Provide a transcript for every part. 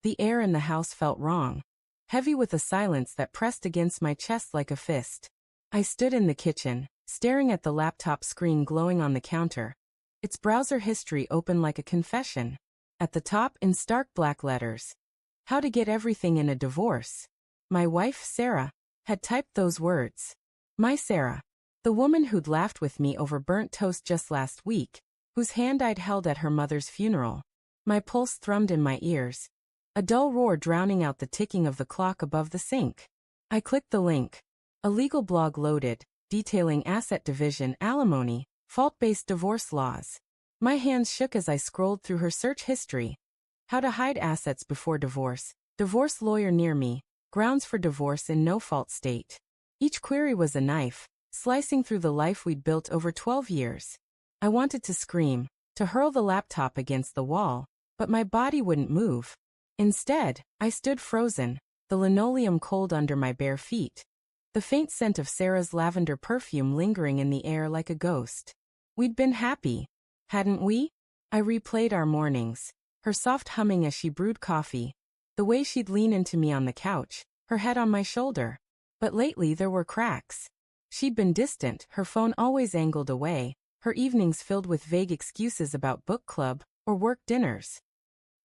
The air in the house felt wrong, heavy with a silence that pressed against my chest like a fist. I stood in the kitchen, staring at the laptop screen glowing on the counter, its browser history open like a confession. At the top, in stark black letters, "How to get everything in a divorce." My wife, Sarah, had typed those words. My Sarah. The woman who'd laughed with me over burnt toast just last week, whose hand I'd held at her mother's funeral. My pulse thrummed in my ears, a dull roar drowning out the ticking of the clock above the sink. I clicked the link. A legal blog loaded, detailing asset division, alimony, fault-based divorce laws. My hands shook as I scrolled through her search history. How to hide assets before divorce, divorce lawyer near me, grounds for divorce in no-fault state. Each query was a knife, slicing through the life we'd built over 12 years. I wanted to scream, to hurl the laptop against the wall, but my body wouldn't move. Instead, I stood frozen, the linoleum cold under my bare feet, the faint scent of Sarah's lavender perfume lingering in the air like a ghost. We'd been happy, hadn't we? I replayed our mornings, her soft humming as she brewed coffee, the way she'd lean into me on the couch, her head on my shoulder. But lately there were cracks. She'd been distant, her phone always angled away, her evenings filled with vague excuses about book club or work dinners.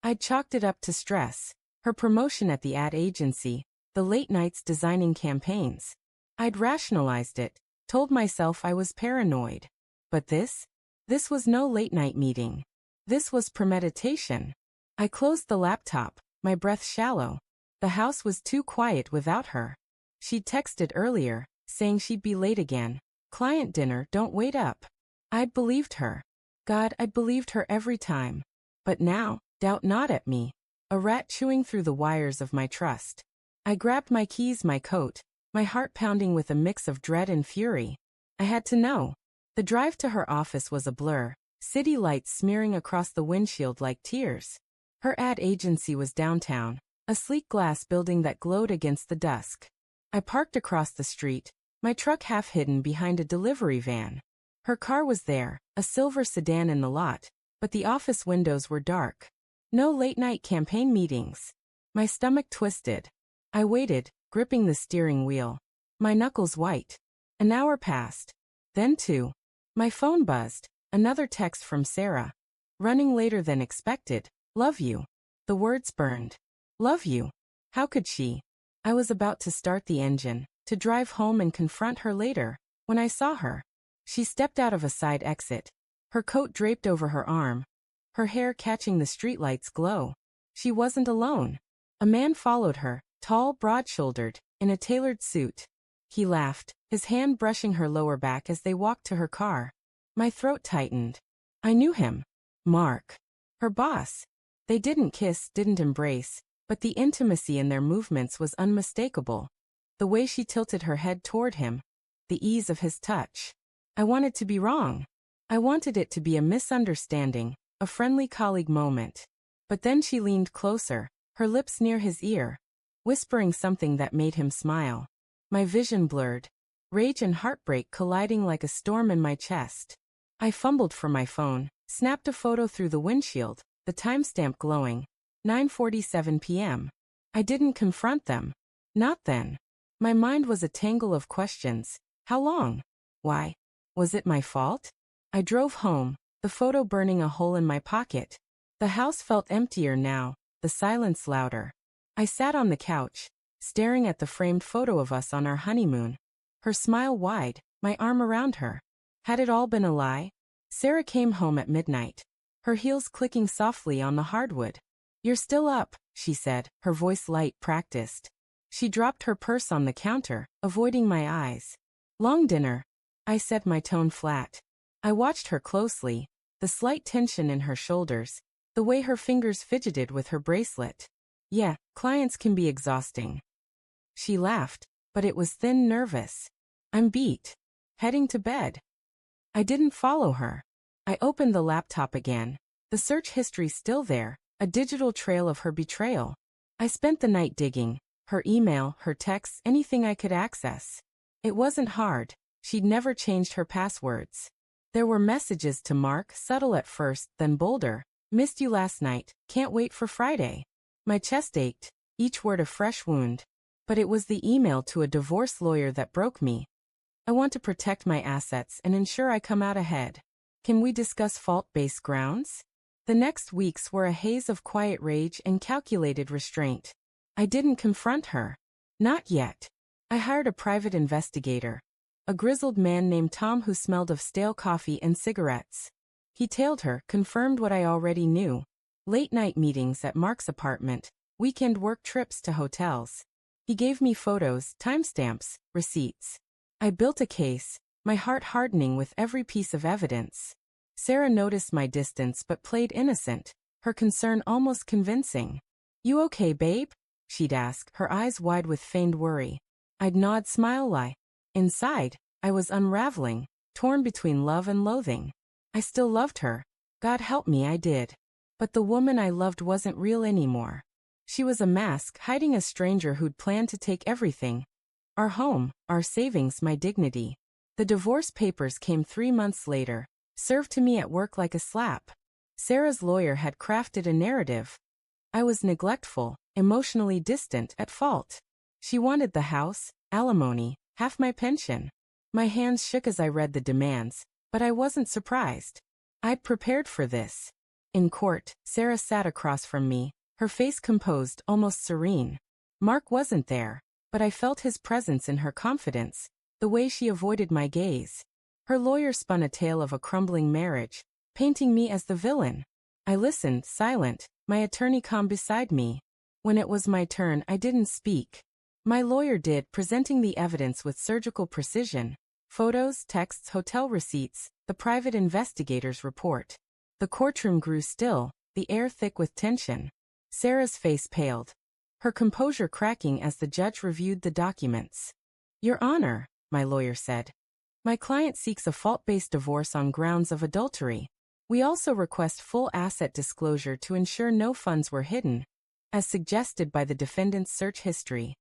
I'd chalked it up to stress, her promotion at the ad agency, the late nights designing campaigns. I'd rationalized it, told myself I was paranoid. But this was no late-night meeting. This was premeditation. I closed the laptop, my breath shallow. The house was too quiet without her. She'd texted earlier, saying she'd be late again. Client dinner, don't wait up. I'd believed her. God, I'd believed her every time. But now, doubt gnawed at me, a rat chewing through the wires of my trust. I grabbed my keys, my coat, my heart pounding with a mix of dread and fury. I had to know. The drive to her office was a blur, city lights smearing across the windshield like tears. Her ad agency was downtown, a sleek glass building that glowed against the dusk. I parked across the street, my truck half hidden behind a delivery van. Her car was there, a silver sedan in the lot, but the office windows were dark. No late-night campaign meetings. My stomach twisted. I waited, gripping the steering wheel, my knuckles white. An hour passed. Then two. My phone buzzed, another text from Sarah. Running later than expected. Love you. The words burned. Love you. How could she? I was about to start the engine, to drive home and confront her later, when I saw her. She stepped out of a side exit, her coat draped over her arm, her hair catching the streetlight's glow. She wasn't alone. A man followed her, tall, broad-shouldered, in a tailored suit. He laughed, his hand brushing her lower back as they walked to her car. My throat tightened. I knew him. Mark. Her boss. They didn't kiss, didn't embrace, but the intimacy in their movements was unmistakable. The way she tilted her head toward him, the ease of his touch. I wanted to be wrong. I wanted it to be a misunderstanding, a friendly colleague moment. But then she leaned closer, her lips near his ear, whispering something that made him smile. My vision blurred, rage and heartbreak colliding like a storm in my chest. I fumbled for my phone, snapped a photo through the windshield, the timestamp glowing, 9:47 p.m. I didn't confront them. Not then. My mind was a tangle of questions. How long? Why? Was it my fault? I drove home, the photo burning a hole in my pocket. The house felt emptier now, the silence louder. I sat on the couch, staring at the framed photo of us on our honeymoon. Her smile wide, my arm around her. Had it all been a lie? Sarah came home at midnight, her heels clicking softly on the hardwood. You're still up, she said, her voice light, practiced. She dropped her purse on the counter, avoiding my eyes. Long dinner, I said, my tone flat. I watched her closely, the slight tension in her shoulders, the way her fingers fidgeted with her bracelet. Yeah, clients can be exhausting. She laughed, but it was thin, nervous. I'm beat. Heading to bed. I didn't follow her. I opened the laptop again, the search history still there, a digital trail of her betrayal. I spent the night digging, her email, her texts, anything I could access. It wasn't hard. She'd never changed her passwords. There were messages to Mark, subtle at first, then bolder. Missed you last night, can't wait for Friday. My chest ached, each word a fresh wound. But it was the email to a divorce lawyer that broke me. I want to protect my assets and ensure I come out ahead. Can we discuss fault-based grounds? The next weeks were a haze of quiet rage and calculated restraint. I didn't confront her. Not yet. I hired a private investigator, a grizzled man named Tom who smelled of stale coffee and cigarettes. He tailed her, confirmed what I already knew. Late-night meetings at Mark's apartment, weekend work trips to hotels. He gave me photos, timestamps, receipts. I built a case, my heart hardening with every piece of evidence. Sarah noticed my distance but played innocent, her concern almost convincing. "You okay, babe?" she'd ask, her eyes wide with feigned worry. I'd nod, smile, lie. Inside, I was unraveling, torn between love and loathing. I still loved her. God help me, I did. But the woman I loved wasn't real anymore. She was a mask hiding a stranger who'd planned to take everything. Our home, our savings, my dignity. The divorce papers came 3 months later, served to me at work like a slap. Sarah's lawyer had crafted a narrative. I was neglectful, emotionally distant, at fault. She wanted the house, alimony, half my pension. My hands shook as I read the demands, but I wasn't surprised. I'd prepared for this. In court, Sarah sat across from me, her face composed, almost serene. Mark wasn't there, but I felt his presence in her confidence, the way she avoided my gaze. Her lawyer spun a tale of a crumbling marriage, painting me as the villain. I listened, silent, my attorney calm beside me. When it was my turn, I didn't speak. My lawyer did, presenting the evidence with surgical precision. Photos, texts, hotel receipts, the private investigator's report. The courtroom grew still, the air thick with tension. Sarah's face paled, her composure cracking as the judge reviewed the documents. "Your Honor," my lawyer said, "my client seeks a fault-based divorce on grounds of adultery. We also request full asset disclosure to ensure no funds were hidden, as suggested by the defendant's search history."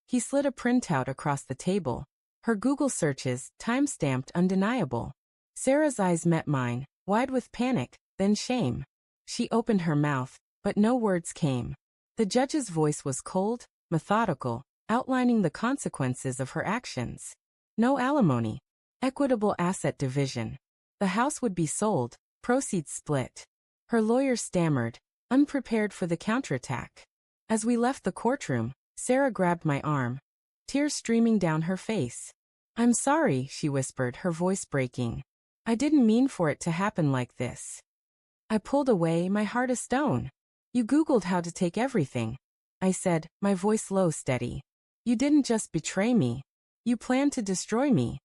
He slid a printout across the table, her Google searches, time-stamped, undeniable. Sarah's eyes met mine, wide with panic, then shame. She opened her mouth, but no words came. The judge's voice was cold, methodical, outlining the consequences of her actions. No alimony. Equitable asset division. The house would be sold, proceeds split. Her lawyer stammered, unprepared for the counterattack. As we left the courtroom, Sarah grabbed my arm, tears streaming down her face. "I'm sorry," she whispered, her voice breaking. "I didn't mean for it to happen like this." I pulled away, my heart a stone. "You Googled how to take everything," I said, my voice low, steady. "You didn't just betray me. You planned to destroy me."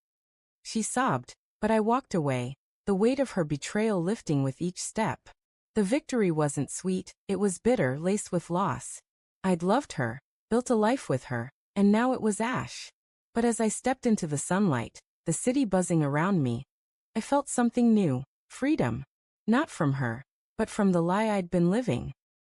She sobbed, but I walked away, the weight of her betrayal lifting with each step. The victory wasn't sweet, it was bitter, laced with loss. I'd loved her, built a life with her, and now it was ash. But as I stepped into the sunlight, the city buzzing around me, I felt something new, freedom. Not from her, but from the lie I'd been living.